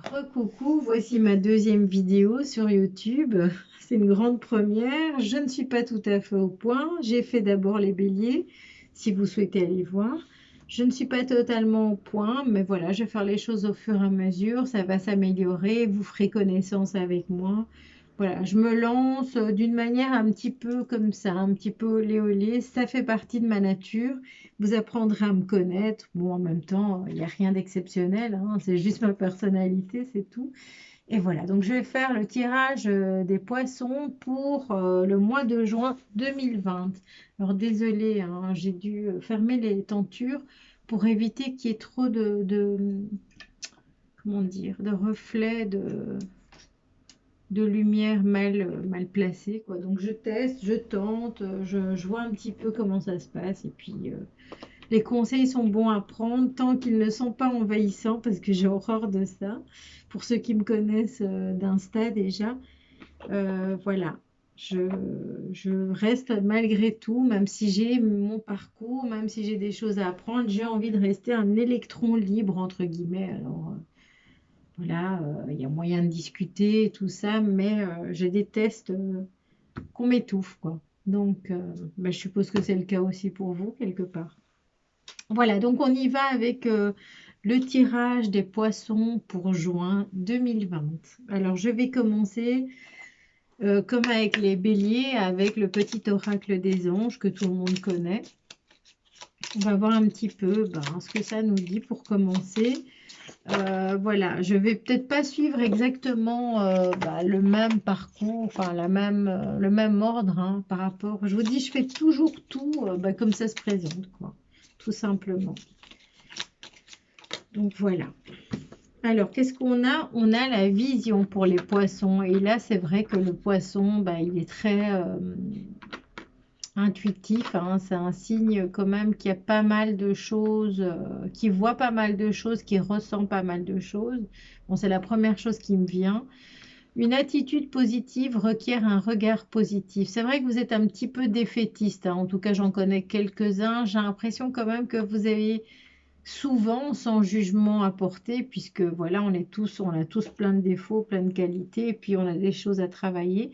Recoucou, voici ma deuxième vidéo sur YouTube. C'est une grande première. Je ne suis pas tout à fait au point. J'ai fait d'abord les béliers, si vous souhaitez aller voir. Je ne suis pas totalement au point, mais voilà, je vais faire les choses au fur et à mesure. Ça va s'améliorer. Vous ferez connaissance avec moi. Voilà, je me lance d'une manière un petit peu comme ça, un petit peu olé olé. Ça fait partie de ma nature. Vous apprendrez à me connaître. Bon, en même temps, il n'y a rien d'exceptionnel, hein, c'est juste ma personnalité, c'est tout. Et voilà, donc je vais faire le tirage des poissons pour le mois de juin 2020. Alors désolée, hein, j'ai dû fermer les tentures pour éviter qu'il y ait trop comment dire, de reflets de lumière mal placée, quoi. Donc je teste, je tente, je vois un petit peu comment ça se passe et puis les conseils sont bons à prendre tant qu'ils ne sont pas envahissants parce que j'ai horreur de ça. Pour ceux qui me connaissent d'Insta déjà, voilà. Je, je reste malgré tout, même si j'ai mon parcours, même si j'ai des choses à apprendre, j'ai envie de rester un électron libre, entre guillemets. Alors, voilà, il y a moyen de discuter et tout ça, mais je déteste qu'on m'étouffe, quoi. Donc, bah, je suppose que c'est le cas aussi pour vous, quelque part. Voilà, donc on y va avec le tirage des poissons pour juin 2020. Alors, je vais commencer comme avec les béliers, avec le petit oracle des anges que tout le monde connaît. On va voir un petit peu ce que ça nous dit pour commencer. Voilà, je vais peut-être pas suivre exactement le même parcours, enfin le même ordre, hein, par rapport. Je vous dis, je fais toujours tout comme ça se présente, quoi, tout simplement. Donc voilà. Alors, qu'est-ce qu'on a? On a la vision pour les poissons. Et là, c'est vrai que le poisson, il est très intuitif, hein. C'est un signe quand même qui a pas mal de choses, qui voit pas mal de choses, qui ressent pas mal de choses. Bon, c'est la première chose qui me vient. Une attitude positive requiert un regard positif. C'est vrai que vous êtes un petit peu défaitiste, hein. En tout cas, j'en connais quelques-uns. J'ai l'impression quand même que vous avez souvent sans jugement à porter, puisque voilà, on a tous plein de défauts, plein de qualités, et puis on a des choses à travailler.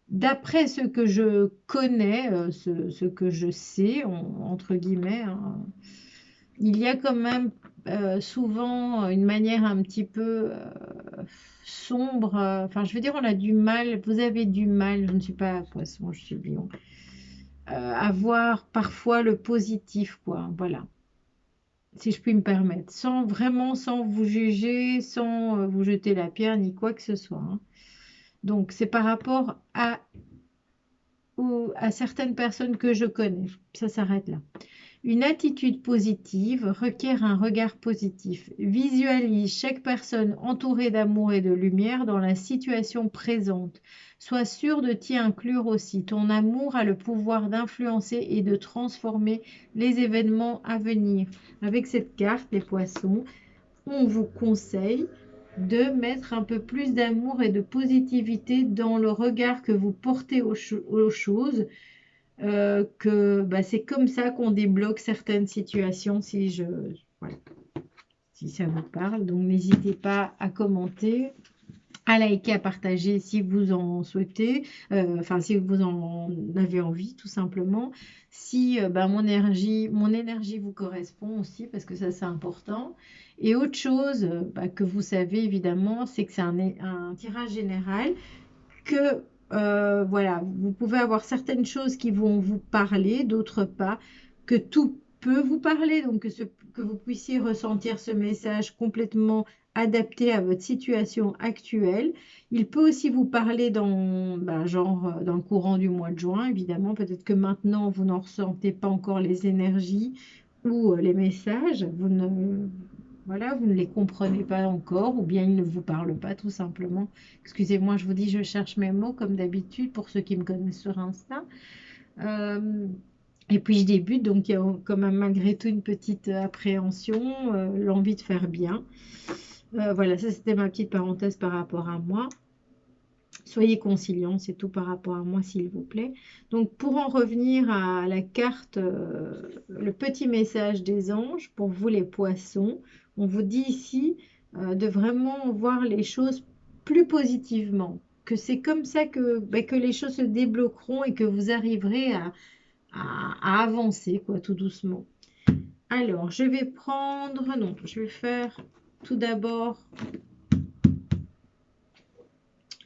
D'après ce que je connais, ce que je sais, entre guillemets, hein, il y a quand même souvent une manière un petit peu sombre. Enfin, je veux dire, on a du mal, vous avez du mal, je ne suis pas poisson, je suis lion, à voir parfois le positif, quoi. Voilà, si je puis me permettre, sans vous juger, sans vous jeter la pierre, ni quoi que ce soit, hein. Donc, c'est par rapport à certaines personnes que je connais. Ça s'arrête là. Une attitude positive requiert un regard positif. Visualise chaque personne entourée d'amour et de lumière dans la situation présente. Sois sûr de t'y inclure aussi. Ton amour a le pouvoir d'influencer et de transformer les événements à venir. Avec cette carte, les poissons, on vous conseille de mettre un peu plus d'amour et de positivité dans le regard que vous portez aux choses, c'est comme ça qu'on débloque certaines situations voilà, si ça vous parle. Donc n'hésitez pas à commenter, à liker, à partager si vous en souhaitez, enfin si vous en avez envie tout simplement. Si mon énergie vous correspond aussi, parce que ça c'est important. Et autre chose que vous savez évidemment, c'est que c'est un tirage général que voilà, vous pouvez avoir certaines choses qui vont vous parler, d'autres pas, que tout peut vous parler, donc que vous puissiez ressentir ce message complètement adapté à votre situation actuelle. Il peut aussi vous parler dans le courant du mois de juin, évidemment. Peut-être que maintenant, vous n'en ressentez pas encore les énergies ou les messages. Voilà, vous ne les comprenez pas encore, ou bien ils ne vous parlent pas tout simplement. Excusez-moi, je vous dis, je cherche mes mots comme d'habitude pour ceux qui me connaissent sur Insta. Euh, et puis je débute, donc il y a quand même malgré tout une petite appréhension, l'envie de faire bien. Voilà, ça c'était ma petite parenthèse par rapport à moi. Soyez conciliants, c'est tout par rapport à moi, s'il vous plaît. Donc, pour en revenir à la carte, le petit message des anges, pour vous les poissons, on vous dit ici, de vraiment voir les choses plus positivement. Que c'est comme ça que les choses se débloqueront et que vous arriverez à avancer, quoi, tout doucement. Alors, je vais prendre, non, je vais faire tout d'abord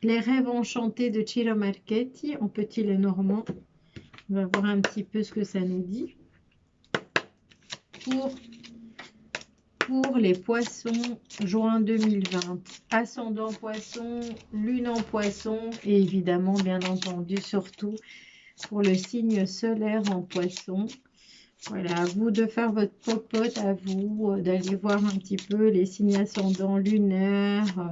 les rêves enchantés de Ciro Marchetti en petit Lenormand. On va voir un petit peu ce que ça nous dit. Pour les poissons, juin 2020. Ascendant poisson, lune en poisson et évidemment, bien entendu, surtout pour le signe solaire en poisson. Voilà, à vous de faire votre popote, à vous d'aller voir un petit peu les signes ascendants lunaires,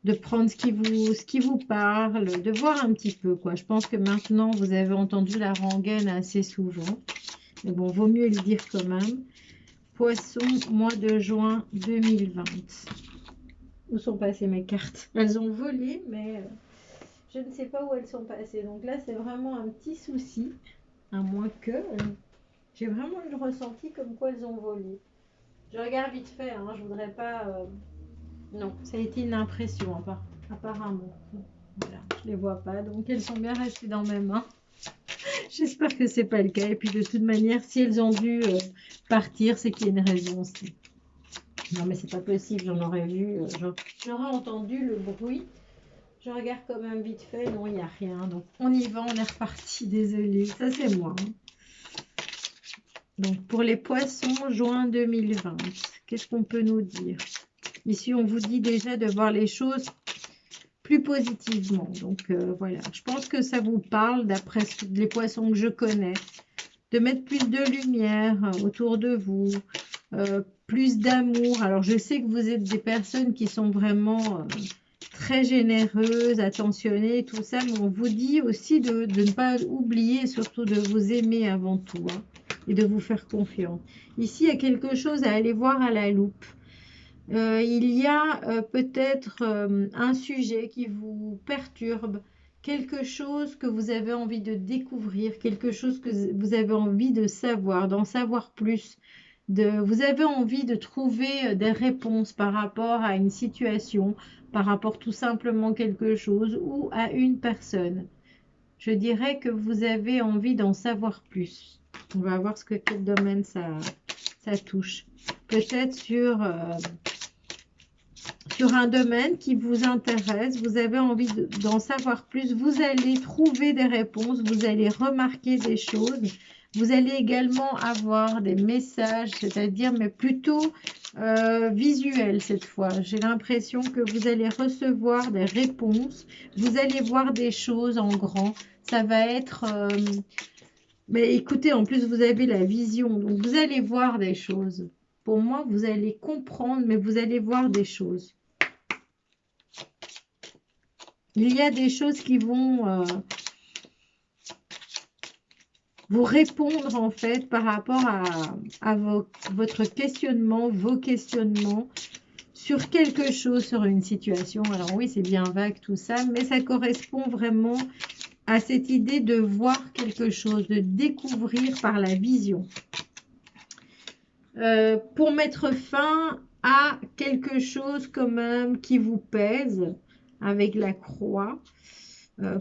de prendre ce qui vous parle, de voir un petit peu, quoi. Je pense que maintenant, vous avez entendu la rengaine assez souvent. Mais bon, vaut mieux le dire quand même. Poisson, mois de juin 2020. Où sont passées mes cartes? Elles ont volé, mais je ne sais pas où elles sont passées. Donc là, c'est vraiment un petit souci. À moins que... j'ai vraiment eu le ressenti comme quoi elles ont volé. Je regarde vite fait, hein, je voudrais pas... Non, ça a été une impression, apparemment. Voilà, je les vois pas, donc elles sont bien restées dans mes mains. J'espère que c'est pas le cas. Et puis de toute manière, si elles ont dû partir, c'est qu'il y a une raison aussi. Non, mais c'est pas possible, j'en aurais vu, j'aurais entendu le bruit. Je regarde quand même vite fait, non, il n'y a rien. Donc on y va, on est reparti, désolé. Ça, c'est moi. Hein. Donc pour les poissons, juin 2020, qu'est-ce qu'on peut nous dire? Ici, on vous dit déjà de voir les choses plus positivement. Donc voilà, je pense que ça vous parle, d'après les poissons que je connais, de mettre plus de lumière autour de vous, plus d'amour. Alors, je sais que vous êtes des personnes qui sont vraiment très généreuses, attentionnées, tout ça, mais on vous dit aussi de ne pas oublier, surtout de vous aimer avant tout, hein, et de vous faire confiance. Ici, il y a quelque chose à aller voir à la loupe. Il y a peut-être un sujet qui vous perturbe, quelque chose que vous avez envie de découvrir, quelque chose que vous avez envie de savoir, d'en savoir plus. Vous avez envie de trouver des réponses par rapport à une situation, par rapport tout simplement à quelque chose ou à une personne. Je dirais que vous avez envie d'en savoir plus. On va voir quel domaine ça touche. Peut-être sur un domaine qui vous intéresse, vous avez envie d'en savoir plus, vous allez trouver des réponses, vous allez remarquer des choses, vous allez également avoir des messages, c'est-à-dire, mais plutôt visuels cette fois. J'ai l'impression que vous allez recevoir des réponses, vous allez voir des choses en grand, ça va être... mais écoutez, en plus, vous avez la vision, donc vous allez voir des choses. Pour moi, vous allez comprendre, mais vous allez voir des choses. Il y a des choses qui vont vous répondre en fait par rapport à votre questionnement, vos questionnements sur quelque chose, sur une situation. Alors oui, c'est bien vague tout ça, mais ça correspond vraiment à cette idée de voir quelque chose, de découvrir par la vision. Pour mettre fin à quelque chose quand même qui vous pèse avec la croix.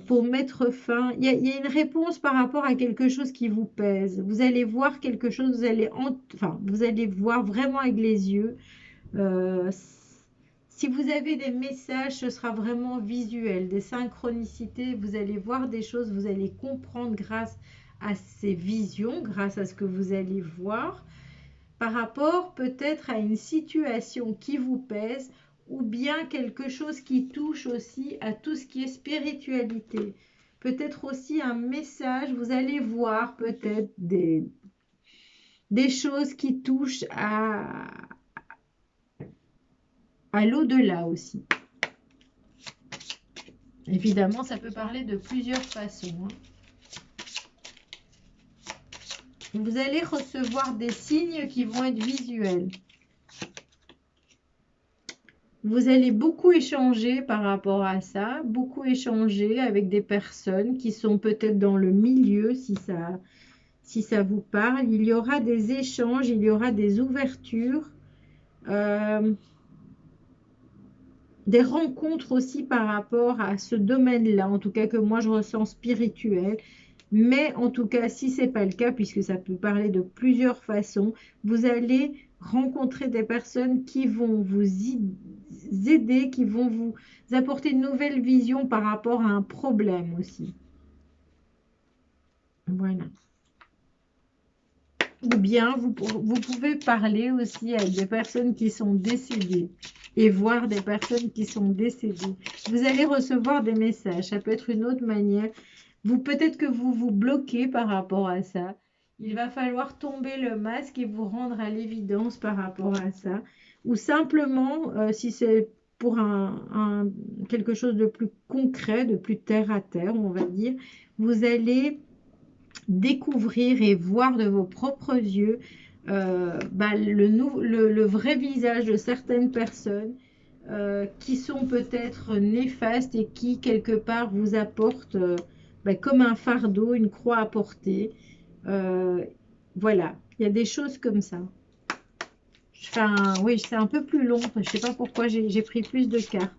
Pour mettre fin, il y a une réponse par rapport à quelque chose qui vous pèse. Vous allez voir quelque chose, vous allez voir vraiment avec les yeux. Si vous avez des messages, ce sera vraiment visuel, des synchronicités. Vous allez voir des choses, vous allez comprendre grâce à ces visions, grâce à ce que vous allez voir, par rapport peut-être à une situation qui vous pèse, ou bien quelque chose qui touche aussi à tout ce qui est spiritualité. Peut-être aussi un message, vous allez voir peut-être des choses qui touchent à l'au-delà aussi. Évidemment, ça peut parler de plusieurs façons. Vous allez recevoir des signes qui vont être visuels. Vous allez beaucoup échanger par rapport à ça, beaucoup échanger avec des personnes qui sont peut-être dans le milieu, si ça vous parle. Il y aura des échanges, il y aura des ouvertures. des rencontres aussi par rapport à ce domaine-là, en tout cas que moi je ressens spirituel. Mais en tout cas, si ce n'est pas le cas, puisque ça peut parler de plusieurs façons, vous allez rencontrer des personnes qui vont vous aider, qui vont vous apporter une nouvelle vision par rapport à un problème aussi. Voilà. Ou bien vous pouvez parler aussi avec des personnes qui sont décédées et voir des personnes qui sont décédées. Vous allez recevoir des messages. Ça peut être une autre manière. Peut-être que vous vous bloquez par rapport à ça. Il va falloir tomber le masque et vous rendre à l'évidence par rapport à ça. Ou simplement, si c'est pour quelque chose de plus concret, de plus terre à terre, on va dire, vous allez découvrir et voir de vos propres yeux le vrai visage de certaines personnes qui sont peut-être néfastes et qui, quelque part, vous apportent comme un fardeau, une croix à porter. Voilà, il y a des choses comme ça. Enfin, oui, c'est un peu plus long. Je ne sais pas pourquoi j'ai pris plus de cartes.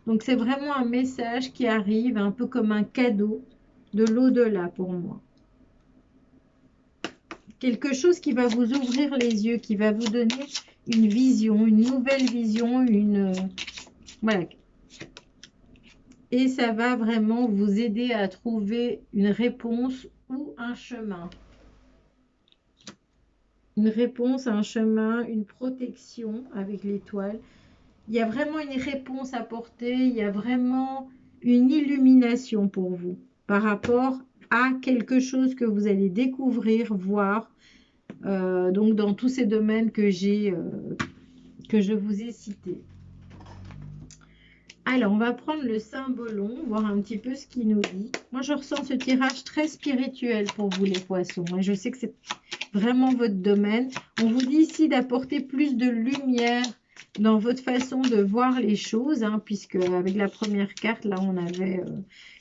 Donc, c'est vraiment un message qui arrive, un peu comme un cadeau de l'au-delà pour moi. Quelque chose qui va vous ouvrir les yeux, qui va vous donner une vision, une nouvelle vision, voilà. Et ça va vraiment vous aider à trouver une réponse ou un chemin. Une réponse, un chemin, une protection avec l'étoile. Il y a vraiment une réponse à porter, il y a vraiment une illumination pour vous par rapport à quelque chose que vous allez découvrir, voir. Donc dans tous ces domaines que je vous ai cités. Alors, on va prendre le symbolon, voir un petit peu ce qu'il nous dit. Moi, je ressens ce tirage très spirituel pour vous, les poissons. Et je sais que c'est vraiment votre domaine. On vous dit ici d'apporter plus de lumière dans votre façon de voir les choses, hein, puisque avec la première carte, là, on avait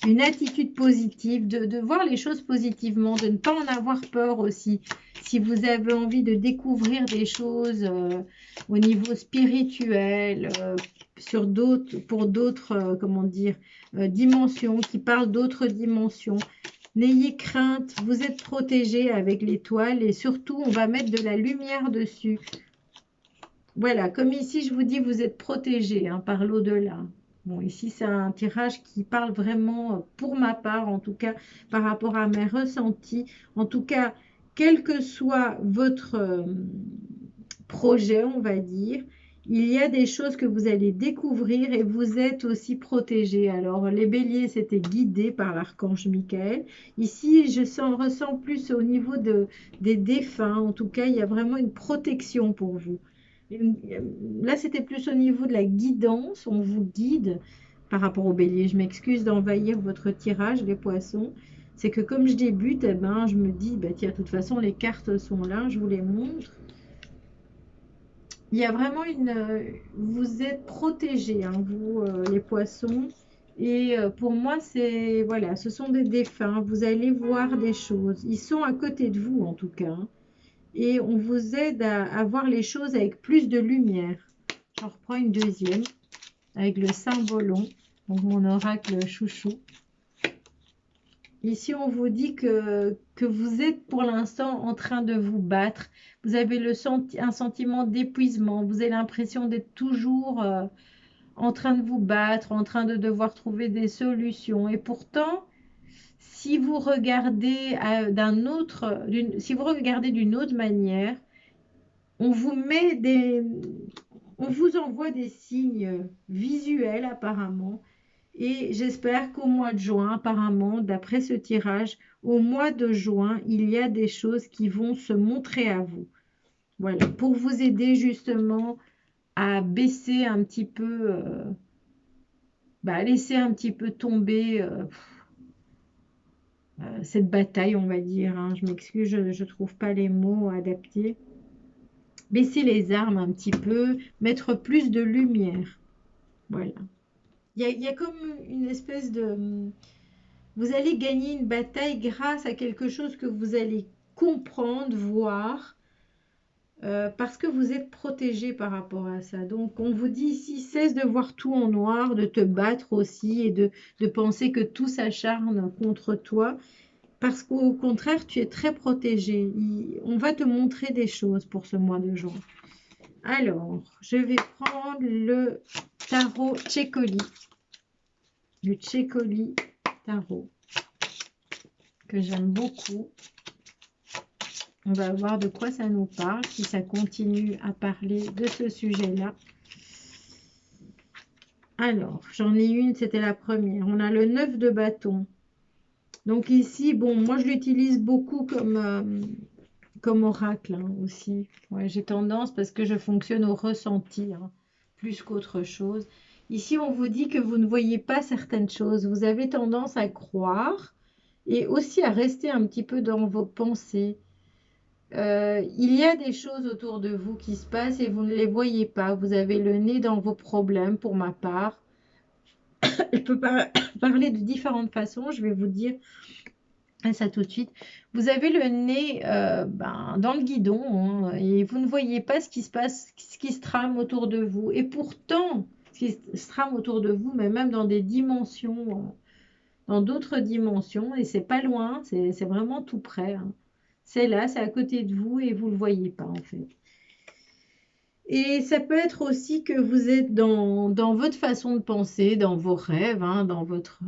une attitude positive, de voir les choses positivement, de ne pas en avoir peur aussi. Si vous avez envie de découvrir des choses au niveau spirituel, pour d'autres, comment dire, dimensions, qui parlent d'autres dimensions, n'ayez crainte, vous êtes protégés avec l'étoile et surtout, on va mettre de la lumière dessus. Voilà, comme ici, je vous dis, vous êtes protégés hein, par l'au-delà. Bon, ici, c'est un tirage qui parle vraiment, pour ma part, en tout cas, par rapport à mes ressentis. En tout cas, quel que soit votre projet, on va dire, il y a des choses que vous allez découvrir et vous êtes aussi protégés. Alors, les béliers, c'était guidé par l'archange Michael. Ici, ressens plus au niveau des défunts. En tout cas, il y a vraiment une protection pour vous. Là, c'était plus au niveau de la guidance. On vous guide par rapport aux béliers. Je m'excuse d'envahir votre tirage, les poissons. C'est que comme je débute, eh ben, je me dis, bah, tiens, de toute façon, les cartes sont là, je vous les montre. Il y a vraiment vous êtes protégés, hein, vous, les poissons. Et pour moi, c'est, voilà, ce sont des défunts. Vous allez voir des choses. Ils sont à côté de vous, en tout cas. Hein. Et on vous aide à voir les choses avec plus de lumière. J'en reprends une deuxième avec le symbolon, donc mon oracle chouchou. Ici, on vous dit que vous êtes pour l'instant en train de vous battre. Vous avez un sentiment d'épuisement. Vous avez l'impression d'être toujours en train de vous battre, en train de devoir trouver des solutions. Et pourtant, si vous regardez si vous regardez d'une autre manière, on vous envoie des signes visuels apparemment. Et j'espère qu'au mois de juin, apparemment, d'après ce tirage, au mois de juin, il y a des choses qui vont se montrer à vous. Voilà, pour vous aider justement à baisser un petit peu, laisser un petit peu tomber cette bataille, on va dire. Hein. Je m'excuse, je ne trouve pas les mots adaptés. Baisser les armes un petit peu, mettre plus de lumière. Voilà. Il y a comme une espèce de... Vous allez gagner une bataille grâce à quelque chose que vous allez comprendre, voir. parce que vous êtes protégé par rapport à ça. Donc, on vous dit ici, cesse de voir tout en noir, de te battre aussi et de penser que tout s'acharne contre toi, parce qu'au contraire, tu es très protégé. On va te montrer des choses pour ce mois de juin. Alors, je vais prendre le tarot Tchécoli. Le Tchécoli tarot, que j'aime beaucoup. On va voir de quoi ça nous parle, si ça continue à parler de ce sujet-là. Alors, j'en ai une, c'était la première. On a le 9 de bâton. Donc ici, bon, moi je l'utilise beaucoup comme oracle hein, aussi. Ouais, j'ai tendance, parce que je fonctionne au ressenti, hein, plus qu'autre chose. Ici, on vous dit que vous ne voyez pas certaines choses. Vous avez tendance à croire et aussi à rester un petit peu dans vos pensées. Il y a des choses autour de vous qui se passent et vous ne les voyez pas. Vous avez le nez dans vos problèmes, pour ma part. Je peux parler de différentes façons. Je vais vous dire ça tout de suite. Vous avez le nez dans le guidon hein, et vous ne voyez pas ce qui se passe, ce qui se trame autour de vous. Et pourtant, ce qui se trame autour de vous, mais même dans des dimensions, dans d'autres dimensions, et c'est pas loin, c'est vraiment tout près. Hein. C'est là, c'est à côté de vous et vous ne le voyez pas en fait. Et ça peut être aussi que vous êtes dans votre façon de penser, dans vos rêves, hein, dans votre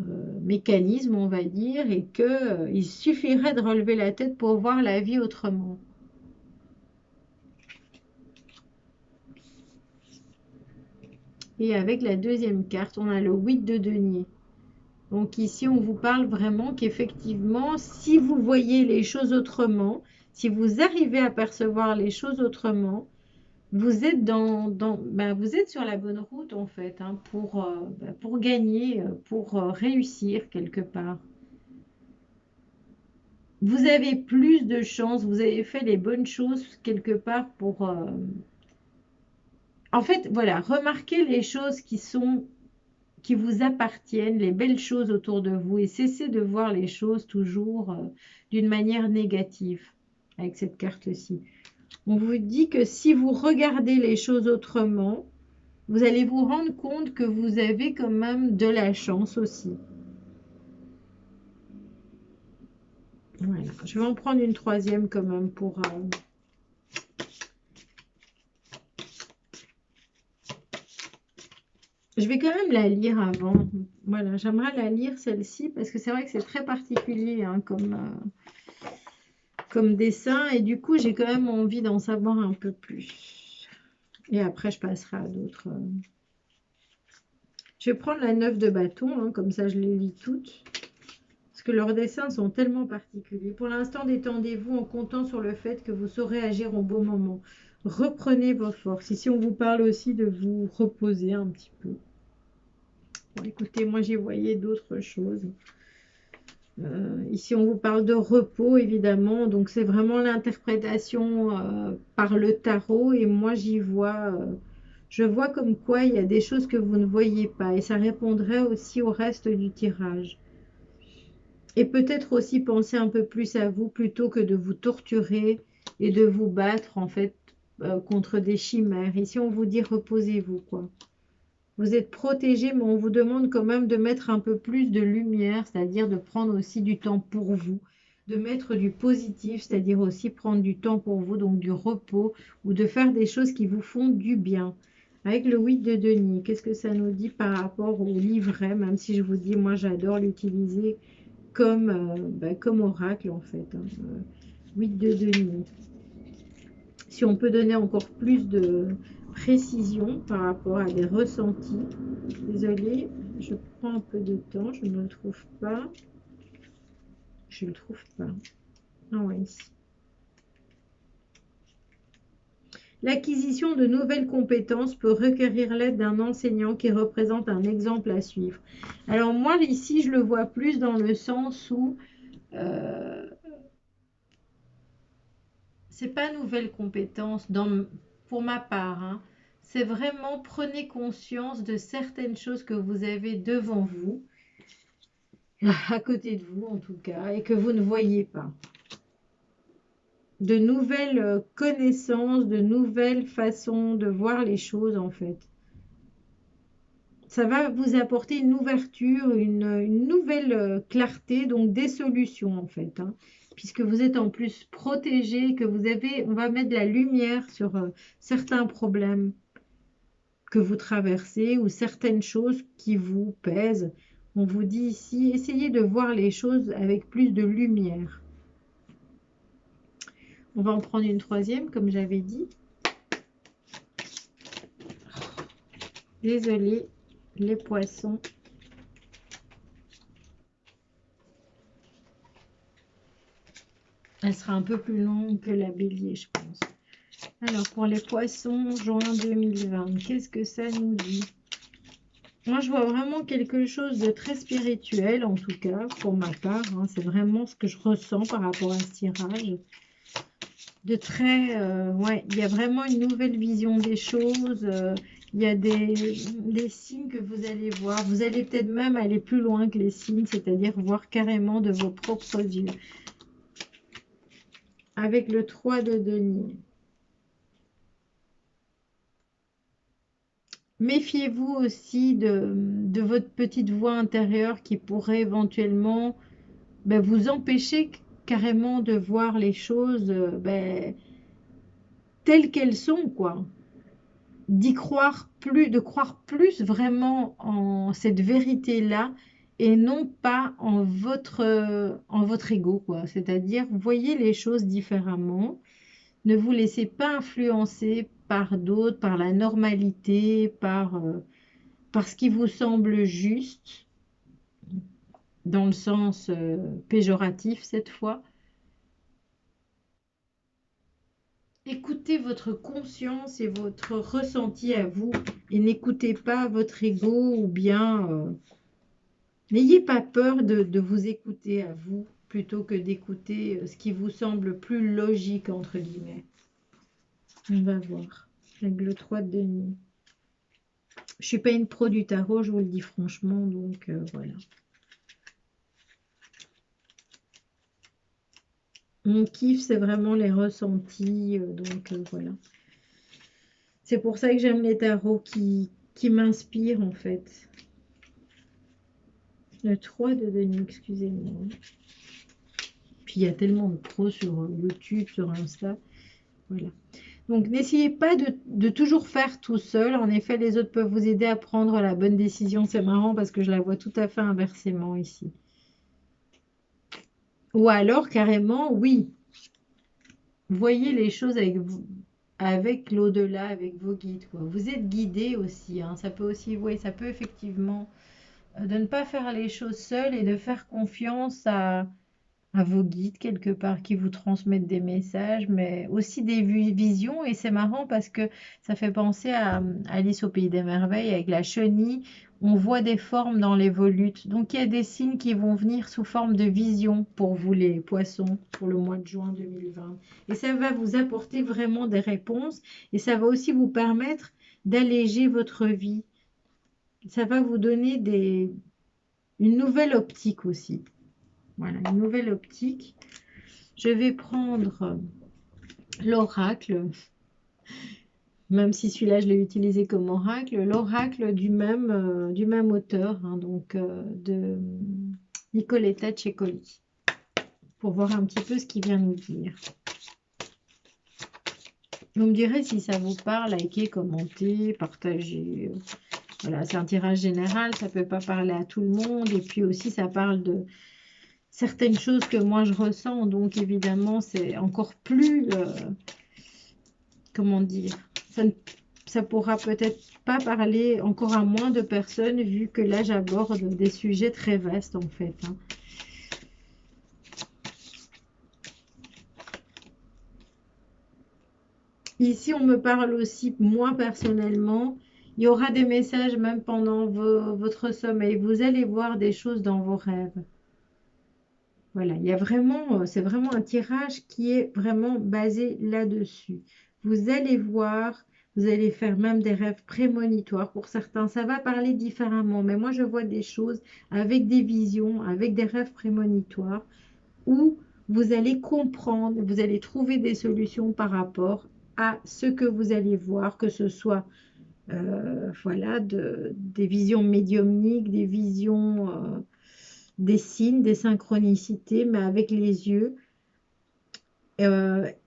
mécanisme, on va dire, et que il suffirait de relever la tête pour voir la vie autrement. Et avec la deuxième carte, on a le 8 de denier. Donc ici, on vous parle vraiment qu'effectivement, si vous voyez les choses autrement, si vous arrivez à percevoir les choses autrement, vous êtes vous êtes sur la bonne route en fait, hein, pour gagner, pour réussir quelque part. Vous avez plus de chance, vous avez fait les bonnes choses quelque part pour... En fait, voilà, remarquez les choses qui vous appartiennent, les belles choses autour de vous et cessez de voir les choses toujours d'une manière négative avec cette carte-ci. On vous dit que si vous regardez les choses autrement, vous allez vous rendre compte que vous avez quand même de la chance aussi. Voilà. Je vais en prendre une troisième quand même pour... Je vais quand même la lire avant. Voilà, j'aimerais la lire celle-ci parce que c'est vrai que c'est très particulier hein, comme dessin et du coup j'ai quand même envie d'en savoir un peu plus. Et après je passerai à d'autres. Je vais prendre la 9 de bâton, hein, comme ça je les lis toutes. Parce que leurs dessins sont tellement particuliers. Pour l'instant, détendez-vous en comptant sur le fait que vous saurez agir au bon moment. Reprenez vos forces. Ici, on vous parle aussi de vous reposer un petit peu. Bon, écoutez, moi, j'y voyais d'autres choses. Ici, on vous parle de repos, évidemment. Donc, c'est vraiment l'interprétation par le tarot. Et moi, j'y vois... je vois comme quoi il y a des choses que vous ne voyez pas. Et ça répondrait aussi au reste du tirage. Et peut-être aussi penser un peu plus à vous plutôt que de vous torturer et de vous battre en fait contre des chimères. Ici, on vous dit reposez-vous quoi. Vous êtes protégé, mais on vous demande quand même de mettre un peu plus de lumière, c'est-à-dire de prendre aussi du temps pour vous, de mettre du positif, c'est-à-dire aussi prendre du temps pour vous, donc du repos, ou de faire des choses qui vous font du bien. Avec le 8 de denier, qu'est-ce que ça nous dit par rapport au livret, même si je vous dis, moi j'adore l'utiliser comme oracle en fait. Hein. 8 de denier. Si on peut donner encore plus de précision par rapport à des ressentis. Désolée, je prends un peu de temps, je ne le trouve pas. Je ne le trouve pas. Ah ouais, ici. L'acquisition de nouvelles compétences peut requérir l'aide d'un enseignant qui représente un exemple à suivre. Alors moi, ici, je le vois plus dans le sens où c'est pas nouvelles compétences pour ma part. Hein. C'est vraiment prenez conscience de certaines choses que vous avez devant vous, à côté de vous en tout cas, et que vous ne voyez pas. de nouvelles connaissances, de nouvelles façons de voir les choses en fait. Ça va vous apporter une ouverture, une nouvelle clarté, donc des solutions en fait, hein, puisque vous êtes en plus protégé, que vous avez, on va mettre de la lumière sur certains problèmes que vous traversez ou certaines choses qui vous pèsent. On vous dit ici, essayez de voir les choses avec plus de lumière. On va en prendre une troisième, comme j'avais dit. Désolée, les poissons. Elle sera un peu plus longue que la bélier, je pense. Alors, pour les poissons, juin 2020, qu'est-ce que ça nous dit? Moi, je vois vraiment quelque chose de très spirituel, en tout cas, pour ma part, hein. C'est vraiment ce que je ressens par rapport à ce tirage. De très... ouais, il y a vraiment une nouvelle vision des choses. Il y a des signes que vous allez voir. Vous allez peut-être même aller plus loin que les signes, c'est-à-dire voir carrément de vos propres yeux. Avec le 3 de denier. Méfiez-vous aussi de votre petite voix intérieure qui pourrait éventuellement vous empêcher carrément de voir les choses telles qu'elles sont, quoi. D'y croire plus, de croire plus vraiment en cette vérité-là et non pas en votre ego, quoi. C'est-à-dire, voyez les choses différemment. Ne vous laissez pas influencer par d'autres, par la normalité, par ce qui vous semble juste, dans le sens péjoratif cette fois. Écoutez votre conscience et votre ressenti à vous et n'écoutez pas votre ego ou bien n'ayez pas peur de vous écouter à vous plutôt que d'écouter ce qui vous semble plus logique entre guillemets. On va voir avec le 3 de denier. Je suis pas une pro du tarot, je vous le dis franchement, donc voilà. Mon kiff, c'est vraiment les ressentis, donc voilà. C'est pour ça que j'aime les tarots qui m'inspirent en fait. Le 3 de denier, excusez-moi. Puis il y a tellement de pros sur YouTube, sur Insta. Voilà. Donc n'essayez pas de toujours faire tout seul. En effet, les autres peuvent vous aider à prendre la bonne décision. C'est marrant parce que je la vois tout à fait inversement ici. Ou alors carrément, oui. Voyez les choses avec vous, avec l'au-delà, avec vos guides, quoi. Vous êtes guidé aussi, hein. Ça peut aussi, oui, ça peut effectivement de ne pas faire les choses seul et de faire confiance à vos guides quelque part qui vous transmettent des messages, mais aussi des visions. Et c'est marrant parce que ça fait penser à Alice au Pays des Merveilles avec la chenille. On voit des formes dans les volutes. Donc il y a des signes qui vont venir sous forme de vision pour vous les poissons pour le mois de juin 2020. Et ça va vous apporter vraiment des réponses et ça va aussi vous permettre d'alléger votre vie. Ça va vous donner une nouvelle optique aussi. Voilà, une nouvelle optique. Je vais prendre l'oracle, même si celui-là, je l'ai utilisé comme oracle, l'oracle du même auteur, hein, donc de Nicoletta Cecoli, pour voir un petit peu ce qu'il vient nous dire. Vous me direz si ça vous parle, likez, commentez, partagez. Voilà, c'est un tirage général, ça ne peut pas parler à tout le monde. Et puis aussi, ça parle de certaines choses que moi je ressens. Donc évidemment, c'est encore plus... comment dire, ça pourra peut-être pas parler encore à moins de personnes vu que là j'aborde des sujets très vastes en fait, hein. Ici on me parle aussi, moi personnellement, il y aura des messages même pendant votre sommeil. Vous allez voir des choses dans vos rêves. Voilà, il y a vraiment, c'est vraiment un tirage qui est vraiment basé là-dessus. Vous allez voir, vous allez faire même des rêves prémonitoires. Pour certains, ça va parler différemment, mais moi je vois des choses avec des visions, avec des rêves prémonitoires, où vous allez comprendre, vous allez trouver des solutions par rapport à ce que vous allez voir, que ce soit voilà, des visions médiumniques, des visions, des signes, des synchronicités, mais avec les yeux.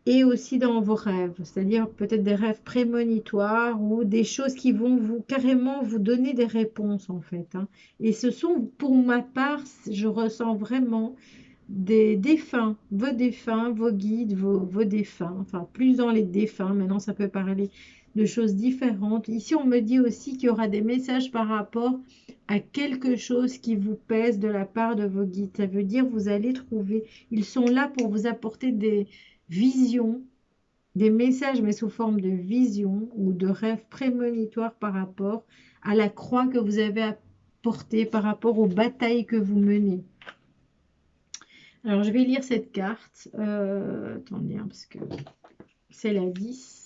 Et aussi dans vos rêves, c'est-à-dire peut-être des rêves prémonitoires ou des choses qui vont vous carrément vous donner des réponses en fait, hein. Et ce sont, pour ma part, je ressens vraiment des défunts, vos guides, vos défunts, enfin plus dans les défunts, maintenant ça peut parler de choses différentes. Ici, on me dit aussi qu'il y aura des messages par rapport à quelque chose qui vous pèse de la part de vos guides. Ça veut dire vous allez trouver, ils sont là pour vous apporter des visions, des messages, mais sous forme de visions ou de rêves prémonitoires par rapport à la croix que vous avez à porter, par rapport aux batailles que vous menez. Alors, je vais lire cette carte. Attendez, hein, parce que c'est la 10.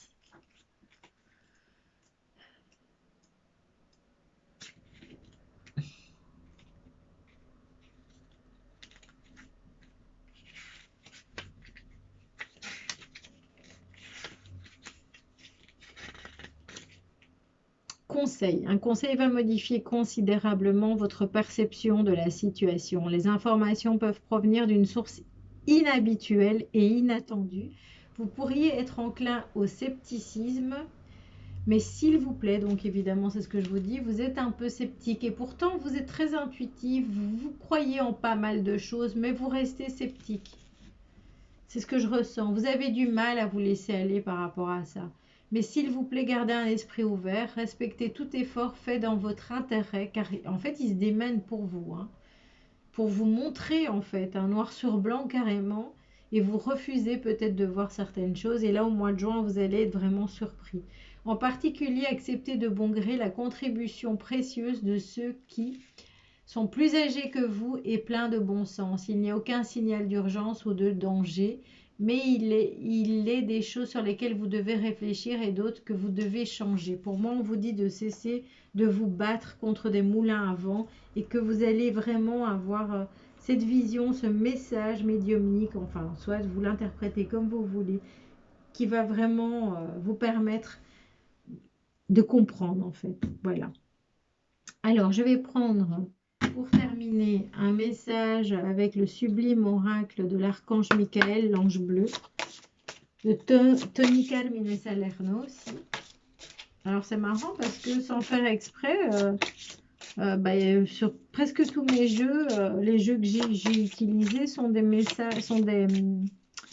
Conseil. Un conseil va modifier considérablement votre perception de la situation. Les informations peuvent provenir d'une source inhabituelle et inattendue. Vous pourriez être enclin au scepticisme, mais s'il vous plaît, donc évidemment c'est ce que je vous dis, vous êtes un peu sceptique et pourtant vous êtes très intuitif, vous croyez en pas mal de choses, mais vous restez sceptique. C'est ce que je ressens. Vous avez du mal à vous laisser aller par rapport à ça. Mais s'il vous plaît, gardez un esprit ouvert, respectez tout effort fait dans votre intérêt, car en fait, il se démène pour vous, hein, pour vous montrer en fait un noir sur blanc carrément, et vous refusez peut-être de voir certaines choses. Et là, au mois de juin, vous allez être vraiment surpris. En particulier, acceptez de bon gré la contribution précieuse de ceux qui sont plus âgés que vous et pleins de bon sens. Il n'y a aucun signal d'urgence ou de danger, mais il est des choses sur lesquelles vous devez réfléchir et d'autres que vous devez changer. Pour moi, on vous dit de cesser de vous battre contre des moulins à vent et que vous allez vraiment avoir cette vision, ce message médiumnique, enfin, soit vous l'interprétez comme vous voulez, qui va vraiment vous permettre de comprendre, en fait. Voilà. Alors, je vais prendre, pour terminer, un message avec le sublime oracle de l'archange Michael, l'ange bleu, de Tony Carmine Salerno aussi. Alors, c'est marrant parce que sans faire exprès, sur presque tous mes jeux, les jeux que j'ai utilisés sont des messages, sont des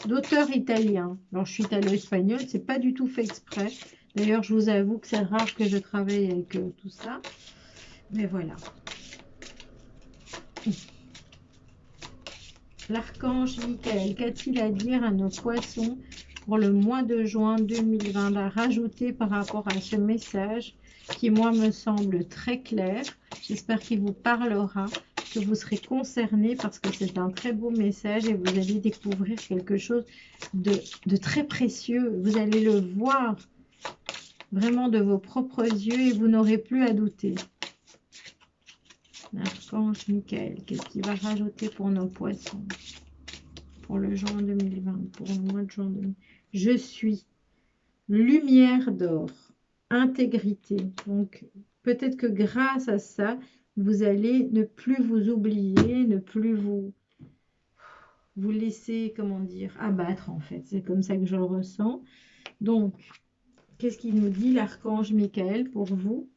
d'auteurs italiens. Alors, je suis italo-espagnole, c'est pas du tout fait exprès. D'ailleurs, je vous avoue que c'est rare que je travaille avec tout ça. Mais voilà. L'archange Michael, qu'a-t-il à dire à nos poissons pour le mois de juin 2020 à rajouter par rapport à ce message qui, moi, me semble très clair. J'espère qu'il vous parlera, que vous serez concernés parce que c'est un très beau message et vous allez découvrir quelque chose de très précieux. Vous allez le voir vraiment de vos propres yeux et vous n'aurez plus à douter. L'archange Michael, qu'est-ce qu'il va rajouter pour nos poissons pour le juin 2020, pour le mois de juin 2020? Je suis lumière d'or, intégrité. Donc, peut-être que grâce à ça, vous allez ne plus vous oublier, ne plus vous laisser, comment dire, abattre en fait. C'est comme ça que je le ressens. Donc, qu'est-ce qu'il nous dit l'archange Michael pour vous?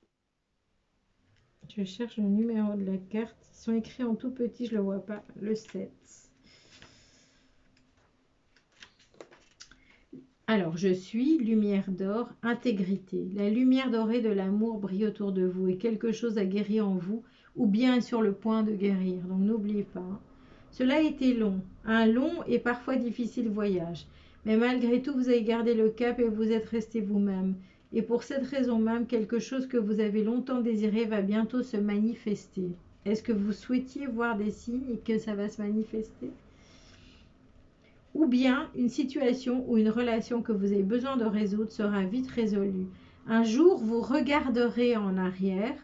Je cherche le numéro de la carte. Ils sont écrits en tout petit, je ne le vois pas. Le 7. Alors, je suis lumière d'or, intégrité. La lumière dorée de l'amour brille autour de vous et quelque chose a guéri en vous ou bien est sur le point de guérir. Donc, n'oubliez pas. Cela a été long, un long et parfois difficile voyage. Mais malgré tout, vous avez gardé le cap et vous êtes resté vous-même. Et pour cette raison même, quelque chose que vous avez longtemps désiré va bientôt se manifester. Est-ce que vous souhaitiez voir des signes et que ça va se manifester? Ou bien une situation ou une relation que vous avez besoin de résoudre sera vite résolue. Un jour, vous regarderez en arrière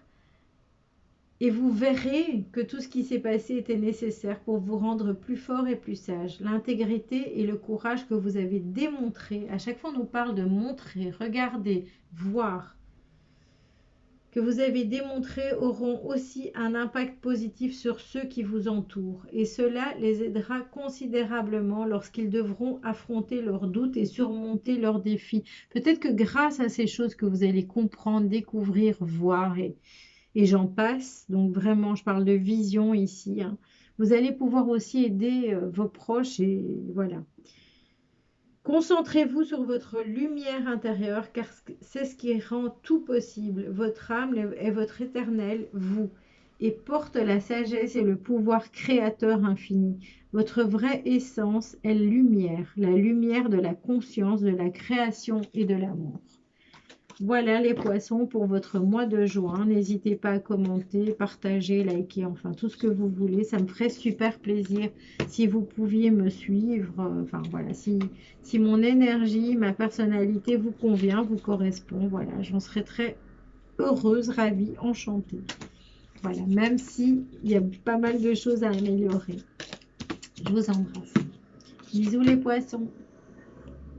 Et vous verrez que tout ce qui s'est passé était nécessaire pour vous rendre plus fort et plus sage. L'intégrité et le courage que vous avez démontré, à chaque fois on nous parle de montrer, regarder, voir, que vous avez démontré auront aussi un impact positif sur ceux qui vous entourent. Et cela les aidera considérablement lorsqu'ils devront affronter leurs doutes et surmonter leurs défis. Peut-être que grâce à ces choses que vous allez comprendre, découvrir, voir et j'en passe. Donc vraiment, je parle de vision ici, hein. Vous allez pouvoir aussi aider vos proches et voilà. Concentrez-vous sur votre lumière intérieure car c'est ce qui rend tout possible. Votre âme est votre éternel, vous, et porte la sagesse et le pouvoir créateur infini. Votre vraie essence est lumière, la lumière de la conscience, de la création et de l'amour. Voilà les poissons pour votre mois de juin. N'hésitez pas à commenter, partager, liker, enfin tout ce que vous voulez. Ça me ferait super plaisir si vous pouviez me suivre. Enfin voilà, si mon énergie, ma personnalité vous convient, vous correspond. Voilà, j'en serais très heureuse, ravie, enchantée. Voilà, même s'il y a pas mal de choses à améliorer. Je vous embrasse. Bisous les poissons.